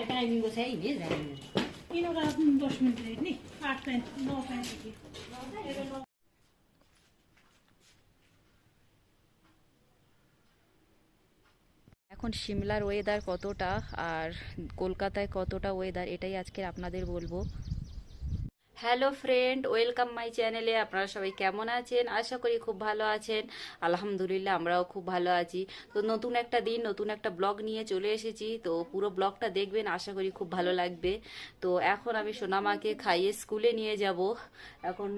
10 minute ready 8 9 থেকে এখন সিমলার weather কতটা আর কলকাতায় কতটা ওয়েদার এটাই আজকে আপনাদের বলবো। হ্যালো ফ্রেন্ড, ওয়েলকাম মাই চ্যানেলে। আপনারা সবাই কেমন আছেন? আশা করি খুব ভালো আছেন। আলহামদুলিল্লাহ আমরাও খুব ভালো আছি। তো নতুন একটা দিন, নতুন একটা ব্লগ নিয়ে চলে এসেছি। তো পুরো ব্লগটা দেখবেন, আশা করি খুব ভালো লাগবে। তো এখন আমি সোনামাকে খাইয়ে স্কুলে নিয়ে যাব। এখন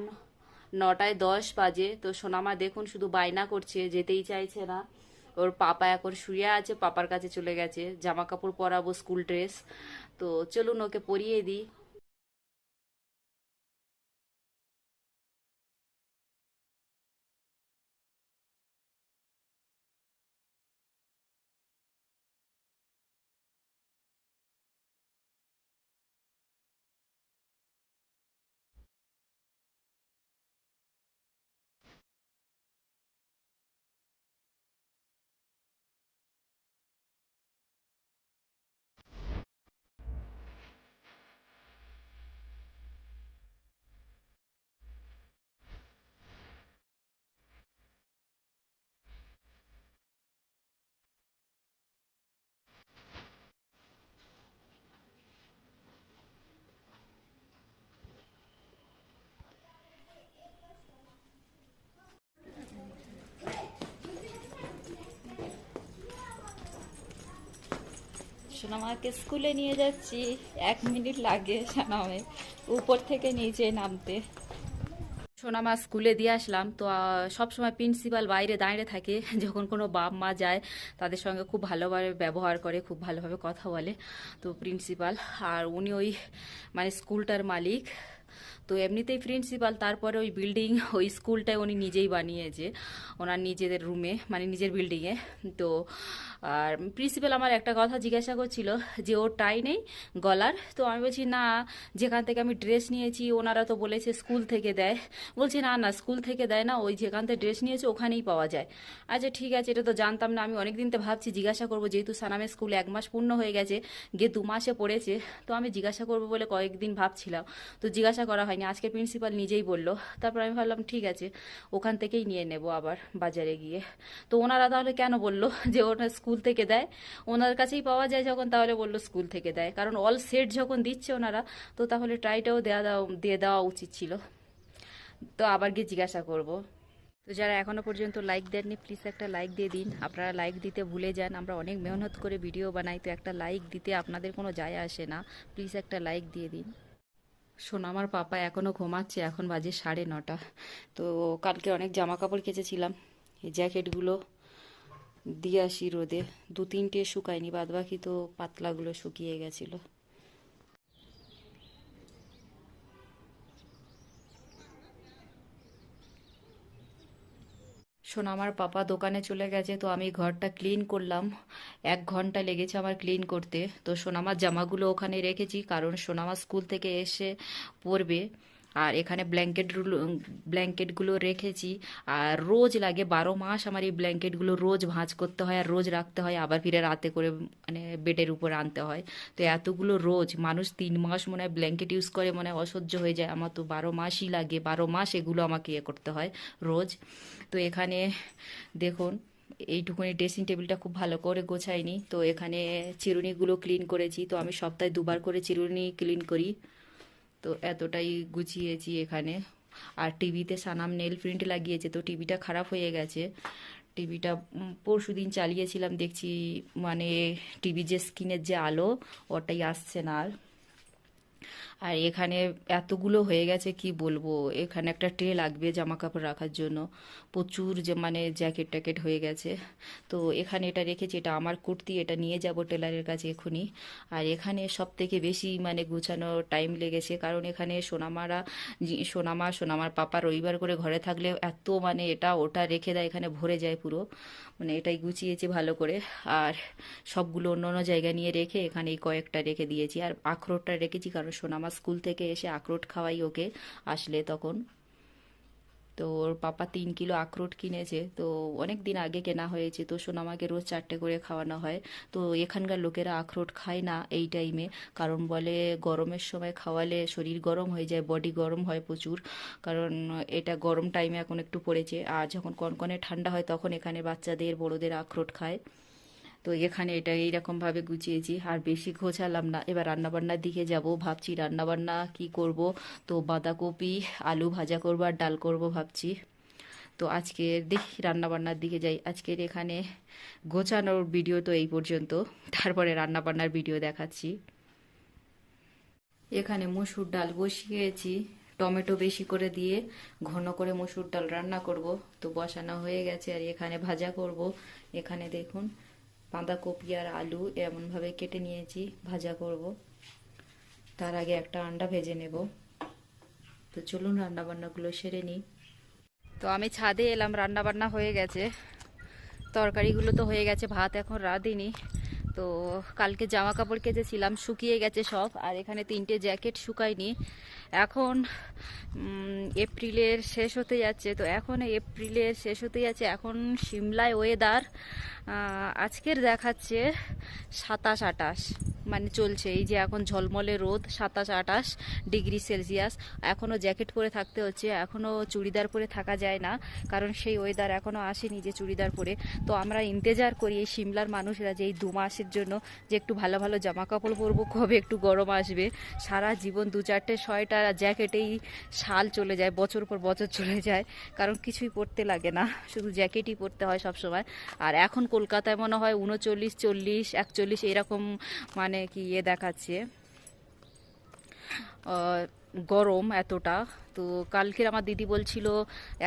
9:10 বাজে। তো সোনামা দেখুন শুধু বায়না করছে, যেতেই চাইছে না। ওর পাপা এখন শুয়ে আছে, পাপার কাছে চলে গেছে। জামা কাপড় পরাবো, স্কুল ড্রেস। তো চলুন ওকে পরিয়ে দিই। সোনামাকে স্কুলে নিয়ে যাচ্ছি। 1 মিনিট লাগে সোনামে উপর থেকে নিচে নামতে। সোনামা স্কুলে দিয়ে আসলাম। তো সবসময় প্রিন্সিপাল বাইরে দাঁড়িয়ে থাকে, যখন কোনো বাপ মা যায় তাদের সঙ্গে খুব ভালোভাবে ব্যবহার করে, খুব ভালোভাবে কথা বলে। তো প্রিন্সিপাল আর উনি ওই মানে স্কুলটার মালিক। তো এমনিতেই প্রিন্সিপাল, তারপরে ওই বিল্ডিং, ওই স্কুলটায় উনি নিজেই বানিয়েছে ওনার নিজেদের রুমে, মানে নিজের বিল্ডিংয়ে। তো আর প্রিন্সিপাল আমার একটা কথা জিজ্ঞাসা করছিল যে ওর টাই নেই গলার। তো আমি বলছি না, যেখান থেকে আমি ড্রেস নিয়েছি ওনারা তো বলেছে স্কুল থেকে দেয়। বলছে না না, স্কুল থেকে দেয় না, ওই যেখান থেকে ড্রেস নিয়েছে ওখানেই পাওয়া যায়। আচ্ছা ঠিক আছে, এটা তো জানতাম না। আমি অনেকদিন তো ভাবছি জিজ্ঞাসা করবো, যেহেতু সানামের স্কুল 1 মাস পূর্ণ হয়ে গেছে, গিয়ে 2 মাসে পড়েছে। তো আমি জিজ্ঞাসা করবো বলে কয়েকদিন ভাবছিলাম, তো জিজ্ঞাসা করা হয়নি। আজকে প্রিন্সিপাল নিজেই বললো। তারপর আমি ভাবলাম ঠিক আছে, ওখান থেকেই নিয়ে নেব আবার বাজারে গিয়ে। তো ওনারা তাহলে কেন বললো যে ওটা স্কুল থেকে দেয়? ওনার কাছেই পাওয়া যায় যখন, তাহলে বললো স্কুল থেকে দেয়, কারণ অল সেট যখন দিচ্ছে ওনারা, তো তাহলে ট্রাইটাও দিয়ে দেওয়া উচিত ছিল। তো আবার গিয়ে জিজ্ঞাসা করব। তো যারা এখনো পর্যন্ত লাইক দেননি, প্লিজ একটা লাইক দিয়ে দিন। আপনারা লাইক দিতে ভুলে যান, আমরা অনেক মেহনত করে ভিডিও বানাই, তো একটা লাইক দিতে আপনাদের কোনো যায় আসে না। প্লিজ একটা লাইক দিয়ে দিন। সোনামার পাপা এখনো ঘুমাচ্ছে, এখন বাজে 9:30। তো কালকে অনেক জামা কাপড় কেচেছিলাম, এই জ্যাকেটগুলো দিয়ে আসি রোদে। 2-3টে শুকায়নি, বাদবাকি তো পাতলাগুলো শুকিয়ে গেছিলো। সোনামার পাপা দোকানে চলে গেছে, তো আমি ঘরটা ক্লিন করলাম। 1 ঘন্টা লেগেছে আমার ক্লিন করতে। তো সোনামার জামাগুলো ওখানে রেখেছি, কারণ সোনামা স্কুল থেকে এসে পরবে। আর এখানে ব্ল্যাঙ্কেটগুলো রেখেছি। আর রোজ লাগে, 12 মাস আমার এই ব্ল্যাঙ্কেটগুলো রোজ ভাঁজ করতে হয় আর রোজ রাখতে হয়, আবার ফিরে রাতে করে মানে বেডের উপর আনতে হয়। তো এতগুলো রোজ, মানুষ 3 মাস মনে হয় ব্ল্যাঙ্কেট ইউজ করে, মনে হয় অসহ্য হয়ে যায়। আমার তো 12 মাসই লাগে, 12 মাস এগুলো আমাকে ইয়ে করতে হয় রোজ। তো এখানে দেখুন, এইটুকুনি ড্রেসিং টেবিলটা খুব ভালো করে গোছাইনি। তো এখানে চিরুনিগুলো ক্লিন করেছি। তো আমি সপ্তাহে 2বার করে চিরুনি ক্লিন করি। তো এতটাই গুছিয়েছি এখানে। আর টিভিতে সানাম নেল প্রিন্ট লাগিয়েছে, তো টিভিটা খারাপ হয়ে গেছে। টিভিটা পরশুদিন চালিয়েছিলাম, দেখছি মানে টিভি যে স্ক্রিনের যে আলো, ওটাই আসছে না আর। আর এখানে এতগুলো হয়ে গেছে কি বলবো। এখানে একটা ট্রে লাগবে জামা কাপড় রাখার জন্য, প্রচুর যে মানে জ্যাকেট ট্যাকেট হয়ে গেছে। তো এখানে এটা রেখেছি, এটা আমার কুর্তি, এটা নিয়ে যাব টেলারের কাছে এখনই। আর এখানে সব থেকে বেশি মানে গুছানো টাইম লেগেছে, কারণ এখানে সোনামার পাপা রবিবার করে ঘরে থাকলে এত মানে এটা ওটা রেখে দেয়, এখানে ভরে যায় পুরো। মানে এটাই গুছিয়েছি ভালো করে। আর সবগুলো অন্য অন্য জায়গায় নিয়ে রেখে এখানে এই কয়েকটা রেখে দিয়েছি। আর আখরোটটা রেখেছি, কারণ সোনামা স্কুল থেকে এসে আখরোট খাওয়াই ওকে আসলে তখন। তো তো ওর পাপা 3 কিলো আখরোট কিনেছে, তো অনেক দিন আগে কেনা হয়েছে। তো সোনামাকে রোজ 4টে করে খাওয়ানো হয়। তো এখানকার লোকেরা আখরোট খায় না এই টাইমে, কারণ বলে গরমের সময় খাওয়ালে শরীর গরম হয়ে যায়, বডি গরম হয় প্রচুর। কারণ এটা গরম টাইমে এখন একটু পড়েছে, আর যখন কনকনে ঠান্ডা হয় তখন এখানে বাচ্চাদের বড়দের আখরোট খায়। তো এখানে এটা এইরকমভাবে গুছিয়েছি, আর বেশি গোছালাম না। এবার রান্নাবান্নার দিকে যাব, ভাবছি রান্নাবান্না কি করব। তো বাঁধাকপি আলু ভাজা করব আর ডাল করব ভাবছি। তো আজকে দেখি রান্নাবান্নার দিকে যাই। আজকের এখানে গোছানোর ভিডিও তো এই পর্যন্ত, তারপরে রান্নাবান্নার ভিডিও দেখাচ্ছি। এখানে মসুর ডাল বসিয়েছি, টমেটো বেশি করে দিয়ে ঘন করে মসুর ডাল রান্না করব। তো বসানো হয়ে গেছে, আর এখানে ভাজা করব। এখানে দেখুন বাঁধাকপি আর আলু এমনভাবে কেটে নিয়েছি, ভাজা করব। তার আগে একটা আন্ডা ভেজে নেব। তো চলুন রান্নাবান্নাগুলো সেরে নিই। তো আমি ছাদে এলাম, রান্নাবান্না হয়ে গেছে, তরকারিগুলো তো হয়ে গেছে, ভাত এখন রাঁধিনি। তো কালকে জামা কাপড় কেচেছিলাম, শুকিয়ে গেছে সব, আর এখানে 3টে জ্যাকেট শুকায়নি। এখন এপ্রিলের শেষ হতে যাচ্ছে, তো এখন এপ্রিলের শেষ হতে যাচ্ছে, এখন সিমলায় ওয়েদার আজকের দেখাচ্ছে 27-28, মানে চলছে এই যে এখন ঝলমলে রোদ, 27-28 ডিগ্রি সেলসিয়াস। এখনও জ্যাকেট পরে থাকতে হচ্ছে, এখনও চুড়িদার পরে থাকা যায় না, কারণ সেই ওয়েদার এখনও আসেনি যে চুড়িদার পরে। তো আমরা ইন্তেজার করি এই সিমলার মানুষরা যে এই 2 মাসের জন্য, যে একটু ভালো ভালো জামা কাপড় পরবো, কবে একটু গরম আসবে। সারা জীবন 2-4টে সোয়েটার আর জ্যাকেটেই সাল চলে যায়, বছর পর বছর চলে যায়, কারণ কিছুই পরতে লাগে না, শুধু জ্যাকেটই পরতে হয় সব সময়। আর এখন কলকাতায় মনে হয় 39, 40, 41 এরকম মানে কি দেখাচ্ছে গরম এতটা। তো কালকের আমার দিদি বলছিল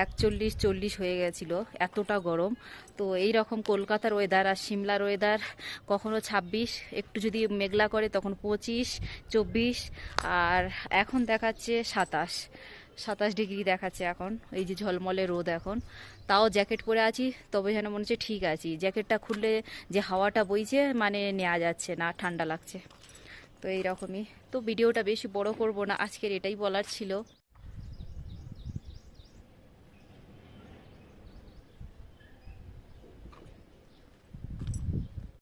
41, 40 হয়ে গেছিল, এতটা গরম। তো এই রকম কলকাতার ওয়েদার আর সিমলার ওয়েদার, কখনো 26, একটু যদি মেঘলা করে তখন 25, 24, আর এখন দেখাচ্ছে 27 ডিগ্রি দেখাচ্ছে এখন। এই যে ঝলমলে রোদ এখন, তাও জ্যাকেট পরে আছি, তবে যেন মনে হচ্ছে ঠিক আছি। জ্যাকেটটা খুললে যে হাওয়াটা বইছে মানে নেওয়া যাচ্ছে না, ঠান্ডা লাগছে। তো এইরকমই। তো ভিডিওটা বেশি বড় করব না, আজকের এটাই বলার ছিল।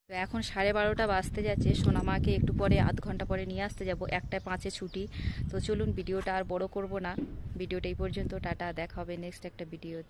তো এখন 12:30 বাজতে যাচ্ছে, সোনামাকে একটু পরে আধ ঘন্টা পরে নিয়ে আসতে যাব, 1টা 5-এ ছুটি। তো চলুন ভিডিওটা আর বড় করব না, ভিডিওটা এই পর্যন্ত, টাটা, দেখা হবে নেক্সট একটা ভিডিওতে।